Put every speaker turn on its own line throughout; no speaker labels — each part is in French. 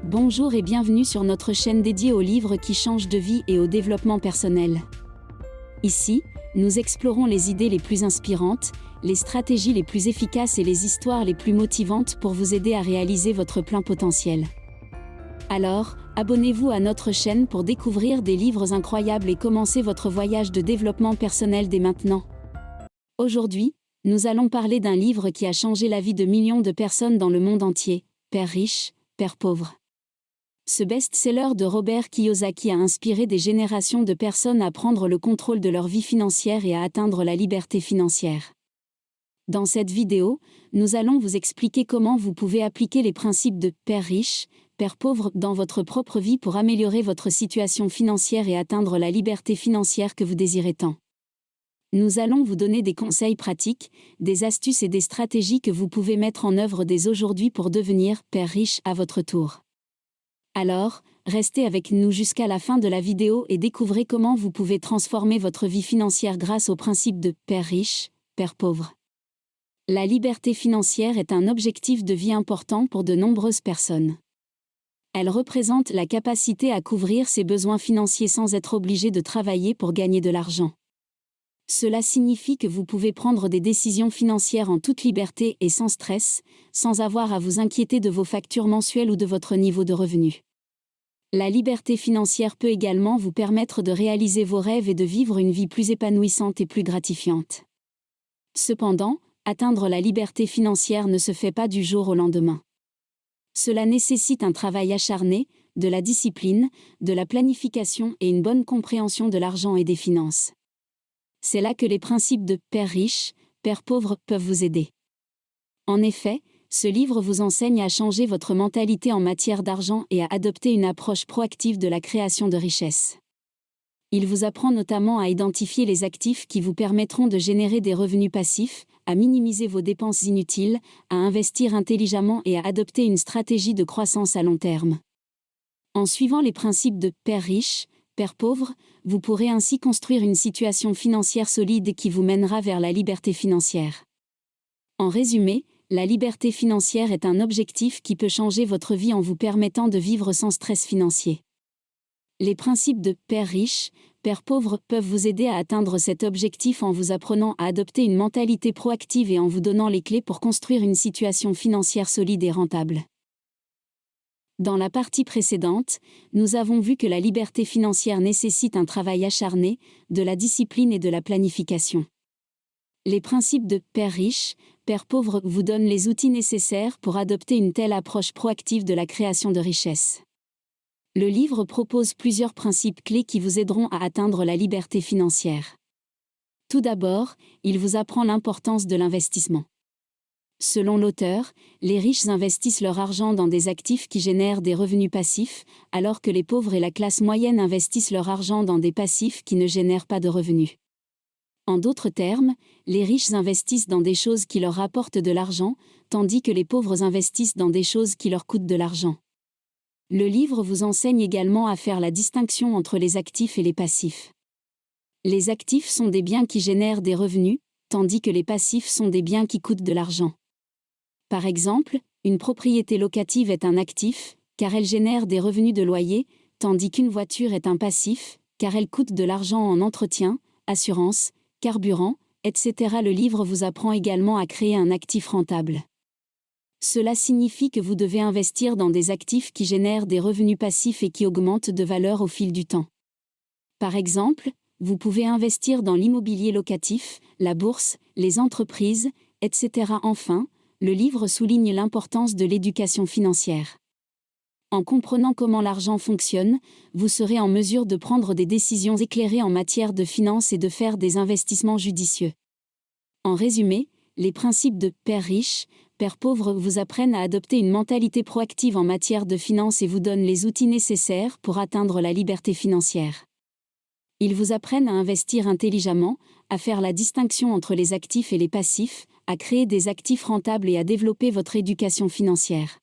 Bonjour et bienvenue sur notre chaîne dédiée aux livres qui changent de vie et au développement personnel. Ici, nous explorons les idées les plus inspirantes, les stratégies les plus efficaces et les histoires les plus motivantes pour vous aider à réaliser votre plein potentiel. Alors, abonnez-vous à notre chaîne pour découvrir des livres incroyables et commencer votre voyage de développement personnel dès maintenant. Aujourd'hui, nous allons parler d'un livre qui a changé la vie de millions de personnes dans le monde entier, Père riche, Père pauvre. Ce best-seller de Robert Kiyosaki a inspiré des générations de personnes à prendre le contrôle de leur vie financière et à atteindre la liberté financière. Dans cette vidéo, nous allons vous expliquer comment vous pouvez appliquer les principes de Père riche, Père pauvre dans votre propre vie pour améliorer votre situation financière et atteindre la liberté financière que vous désirez tant. Nous allons vous donner des conseils pratiques, des astuces et des stratégies que vous pouvez mettre en œuvre dès aujourd'hui pour devenir Père riche à votre tour. Alors, restez avec nous jusqu'à la fin de la vidéo et découvrez comment vous pouvez transformer votre vie financière grâce au principe de Père riche, Père pauvre. La liberté financière est un objectif de vie important pour de nombreuses personnes. Elle représente la capacité à couvrir ses besoins financiers sans être obligé de travailler pour gagner de l'argent. Cela signifie que vous pouvez prendre des décisions financières en toute liberté et sans stress, sans avoir à vous inquiéter de vos factures mensuelles ou de votre niveau de revenu. La liberté financière peut également vous permettre de réaliser vos rêves et de vivre une vie plus épanouissante et plus gratifiante. Cependant, atteindre la liberté financière ne se fait pas du jour au lendemain. Cela nécessite un travail acharné, de la discipline, de la planification et une bonne compréhension de l'argent et des finances. C'est là que les principes de Père riche, Père pauvre peuvent vous aider. En effet, ce livre vous enseigne à changer votre mentalité en matière d'argent et à adopter une approche proactive de la création de richesses. Il vous apprend notamment à identifier les actifs qui vous permettront de générer des revenus passifs, à minimiser vos dépenses inutiles, à investir intelligemment et à adopter une stratégie de croissance à long terme. En suivant les principes de Père riche, Père pauvre, vous pourrez ainsi construire une situation financière solide qui vous mènera vers la liberté financière. En résumé, la liberté financière est un objectif qui peut changer votre vie en vous permettant de vivre sans stress financier. Les principes de Père riche, Père pauvre peuvent vous aider à atteindre cet objectif en vous apprenant à adopter une mentalité proactive et en vous donnant les clés pour construire une situation financière solide et rentable. Dans la partie précédente, nous avons vu que la liberté financière nécessite un travail acharné, de la discipline et de la planification. Les principes de Père riche, Père pauvre vous donnent les outils nécessaires pour adopter une telle approche proactive de la création de richesses. Le livre propose plusieurs principes clés qui vous aideront à atteindre la liberté financière. Tout d'abord, il vous apprend l'importance de l'investissement. Selon l'auteur, les riches investissent leur argent dans des actifs qui génèrent des revenus passifs, alors que les pauvres et la classe moyenne investissent leur argent dans des passifs qui ne génèrent pas de revenus. En d'autres termes, les riches investissent dans des choses qui leur rapportent de l'argent, tandis que les pauvres investissent dans des choses qui leur coûtent de l'argent. Le livre vous enseigne également à faire la distinction entre les actifs et les passifs. Les actifs sont des biens qui génèrent des revenus, tandis que les passifs sont des biens qui coûtent de l'argent. Par exemple, une propriété locative est un actif, car elle génère des revenus de loyer, tandis qu'une voiture est un passif, car elle coûte de l'argent en entretien, assurance, carburant, etc. Le livre vous apprend également à créer un actif rentable. Cela signifie que vous devez investir dans des actifs qui génèrent des revenus passifs et qui augmentent de valeur au fil du temps. Par exemple, vous pouvez investir dans l'immobilier locatif, la bourse, les entreprises, etc. Enfin, le livre souligne l'importance de l'éducation financière. En comprenant comment l'argent fonctionne, vous serez en mesure de prendre des décisions éclairées en matière de finances et de faire des investissements judicieux. En résumé, les principes de Père riche, Père pauvre vous apprennent à adopter une mentalité proactive en matière de finances et vous donnent les outils nécessaires pour atteindre la liberté financière. Ils vous apprennent à investir intelligemment, à faire la distinction entre les actifs et les passifs, à créer des actifs rentables et à développer votre éducation financière.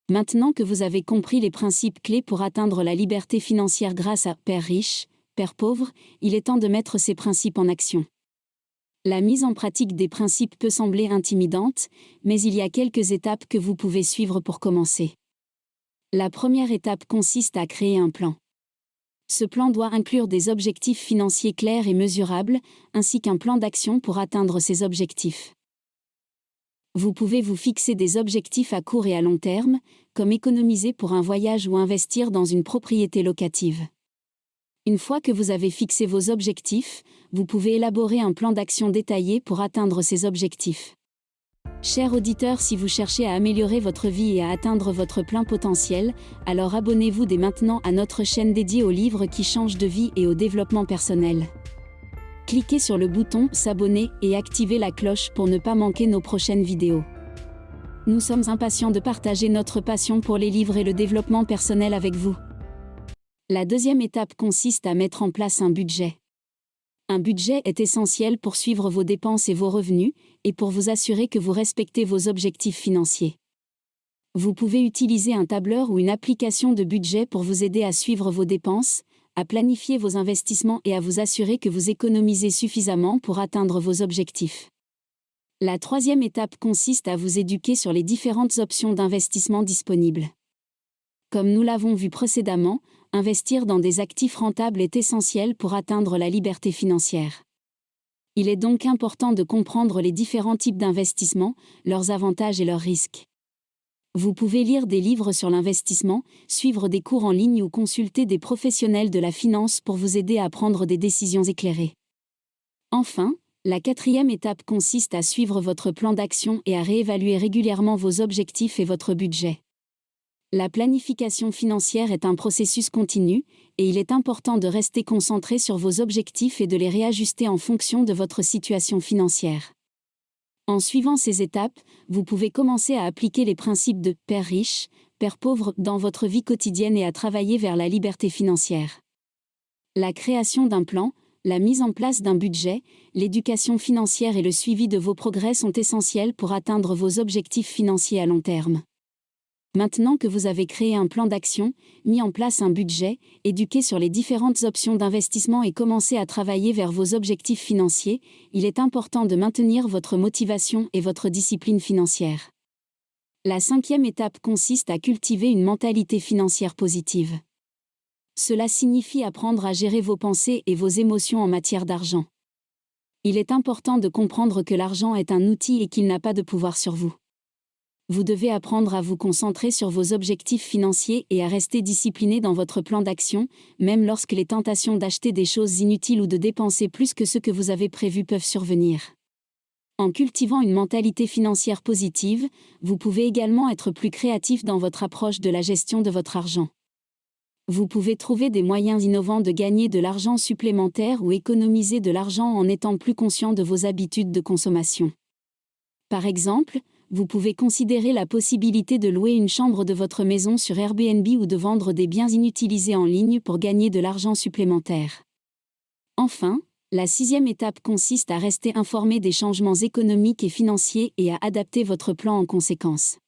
Maintenant que vous avez compris les principes clés pour atteindre la liberté financière grâce à Père riche, Père pauvre, il est temps de mettre ces principes en action. La mise en pratique des principes peut sembler intimidante, mais il y a quelques étapes que vous pouvez suivre pour commencer. La première étape consiste à créer un plan. Ce plan doit inclure des objectifs financiers clairs et mesurables, ainsi qu'un plan d'action pour atteindre ces objectifs. Vous pouvez vous fixer des objectifs à court et à long terme, comme économiser pour un voyage ou investir dans une propriété locative. Une fois que vous avez fixé vos objectifs, vous pouvez élaborer un plan d'action détaillé pour atteindre ces objectifs. Chers auditeurs, si vous cherchez à améliorer votre vie et à atteindre votre plein potentiel, alors abonnez-vous dès maintenant à notre chaîne dédiée aux livres qui changent de vie et au développement personnel. Cliquez sur le bouton « S'abonner » et activez la cloche pour ne pas manquer nos prochaines vidéos. Nous sommes impatients de partager notre passion pour les livres et le développement personnel avec vous. La deuxième étape consiste à mettre en place un budget. Un budget est essentiel pour suivre vos dépenses et vos revenus, et pour vous assurer que vous respectez vos objectifs financiers. Vous pouvez utiliser un tableur ou une application de budget pour vous aider à suivre vos dépenses, à planifier vos investissements et à vous assurer que vous économisez suffisamment pour atteindre vos objectifs. La troisième étape consiste à vous éduquer sur les différentes options d'investissement disponibles. Comme nous l'avons vu précédemment, investir dans des actifs rentables est essentiel pour atteindre la liberté financière. Il est donc important de comprendre les différents types d'investissements, leurs avantages et leurs risques. Vous pouvez lire des livres sur l'investissement, suivre des cours en ligne ou consulter des professionnels de la finance pour vous aider à prendre des décisions éclairées. Enfin, la quatrième étape consiste à suivre votre plan d'action et à réévaluer régulièrement vos objectifs et votre budget. La planification financière est un processus continu, et il est important de rester concentré sur vos objectifs et de les réajuster en fonction de votre situation financière. En suivant ces étapes, vous pouvez commencer à appliquer les principes de « père riche, père pauvre » dans votre vie quotidienne et à travailler vers la liberté financière. La création d'un plan, la mise en place d'un budget, l'éducation financière et le suivi de vos progrès sont essentiels pour atteindre vos objectifs financiers à long terme. Maintenant que vous avez créé un plan d'action, mis en place un budget, éduqué sur les différentes options d'investissement et commencé à travailler vers vos objectifs financiers, il est important de maintenir votre motivation et votre discipline financière. La cinquième étape consiste à cultiver une mentalité financière positive. Cela signifie apprendre à gérer vos pensées et vos émotions en matière d'argent. Il est important de comprendre que l'argent est un outil et qu'il n'a pas de pouvoir sur vous. Vous devez apprendre à vous concentrer sur vos objectifs financiers et à rester discipliné dans votre plan d'action, même lorsque les tentations d'acheter des choses inutiles ou de dépenser plus que ce que vous avez prévu peuvent survenir. En cultivant une mentalité financière positive, vous pouvez également être plus créatif dans votre approche de la gestion de votre argent. Vous pouvez trouver des moyens innovants de gagner de l'argent supplémentaire ou économiser de l'argent en étant plus conscient de vos habitudes de consommation. Par exemple, vous pouvez considérer la possibilité de louer une chambre de votre maison sur Airbnb ou de vendre des biens inutilisés en ligne pour gagner de l'argent supplémentaire. Enfin, la sixième étape consiste à rester informé des changements économiques et financiers et à adapter votre plan en conséquence.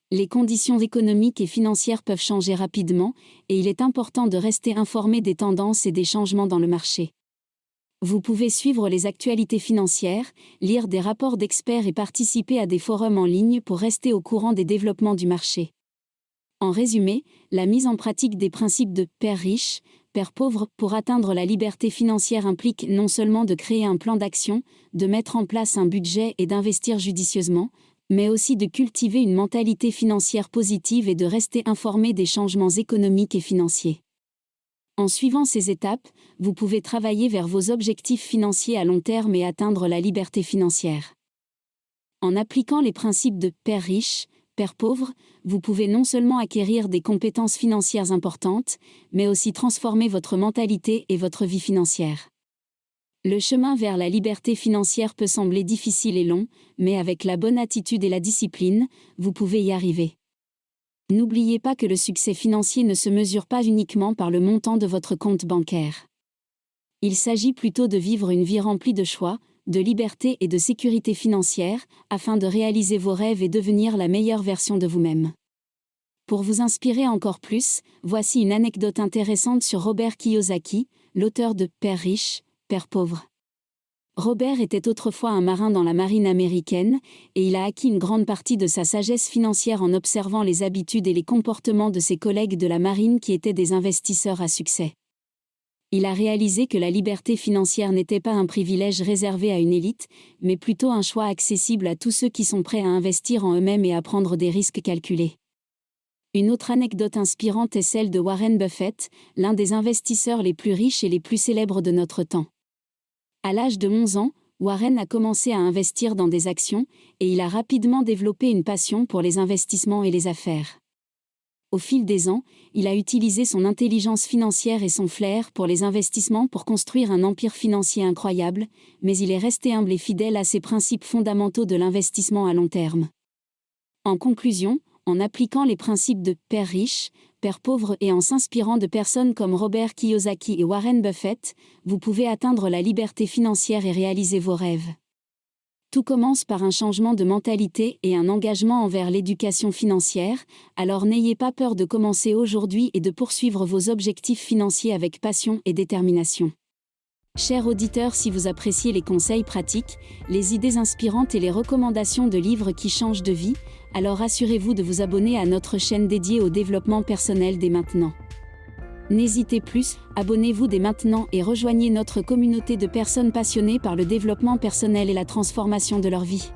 Les conditions économiques et financières peuvent changer rapidement, et il est important de rester informé des tendances et des changements dans le marché. Vous pouvez suivre les actualités financières, lire des rapports d'experts et participer à des forums en ligne pour rester au courant des développements du marché. En résumé, la mise en pratique des principes de « père riche, père pauvre » pour atteindre la liberté financière implique non seulement de créer un plan d'action, de mettre en place un budget et d'investir judicieusement, mais aussi de cultiver une mentalité financière positive et de rester informé des changements économiques et financiers. En suivant ces étapes, vous pouvez travailler vers vos objectifs financiers à long terme et atteindre la liberté financière. En appliquant les principes de « père riche, père pauvre », vous pouvez non seulement acquérir des compétences financières importantes, mais aussi transformer votre mentalité et votre vie financière. Le chemin vers la liberté financière peut sembler difficile et long, mais avec la bonne attitude et la discipline, vous pouvez y arriver. N'oubliez pas que le succès financier ne se mesure pas uniquement par le montant de votre compte bancaire. Il s'agit plutôt de vivre une vie remplie de choix, de liberté et de sécurité financière, afin de réaliser vos rêves et devenir la meilleure version de vous-même. Pour vous inspirer encore plus, voici une anecdote intéressante sur Robert Kiyosaki, l'auteur de « Père riche, père pauvre ». Robert était autrefois un marin dans la marine américaine, et il a acquis une grande partie de sa sagesse financière en observant les habitudes et les comportements de ses collègues de la marine qui étaient des investisseurs à succès. Il a réalisé que la liberté financière n'était pas un privilège réservé à une élite, mais plutôt un choix accessible à tous ceux qui sont prêts à investir en eux-mêmes et à prendre des risques calculés. Une autre anecdote inspirante est celle de Warren Buffett, l'un des investisseurs les plus riches et les plus célèbres de notre temps. À l'âge de 11 ans, Warren a commencé à investir dans des actions, et il a rapidement développé une passion pour les investissements et les affaires. Au fil des ans, il a utilisé son intelligence financière et son flair pour les investissements pour construire un empire financier incroyable, mais il est resté humble et fidèle à ses principes fondamentaux de l'investissement à long terme. En conclusion, en appliquant les principes de « père riche », père pauvre et en s'inspirant de personnes comme Robert Kiyosaki et Warren Buffett, vous pouvez atteindre la liberté financière et réaliser vos rêves. Tout commence par un changement de mentalité et un engagement envers l'éducation financière, alors n'ayez pas peur de commencer aujourd'hui et de poursuivre vos objectifs financiers avec passion et détermination. Chers auditeurs, si vous appréciez les conseils pratiques, les idées inspirantes et les recommandations de livres qui changent de vie, alors assurez-vous de vous abonner à notre chaîne dédiée au développement personnel dès maintenant. N'hésitez plus, abonnez-vous dès maintenant et rejoignez notre communauté de personnes passionnées par le développement personnel et la transformation de leur vie.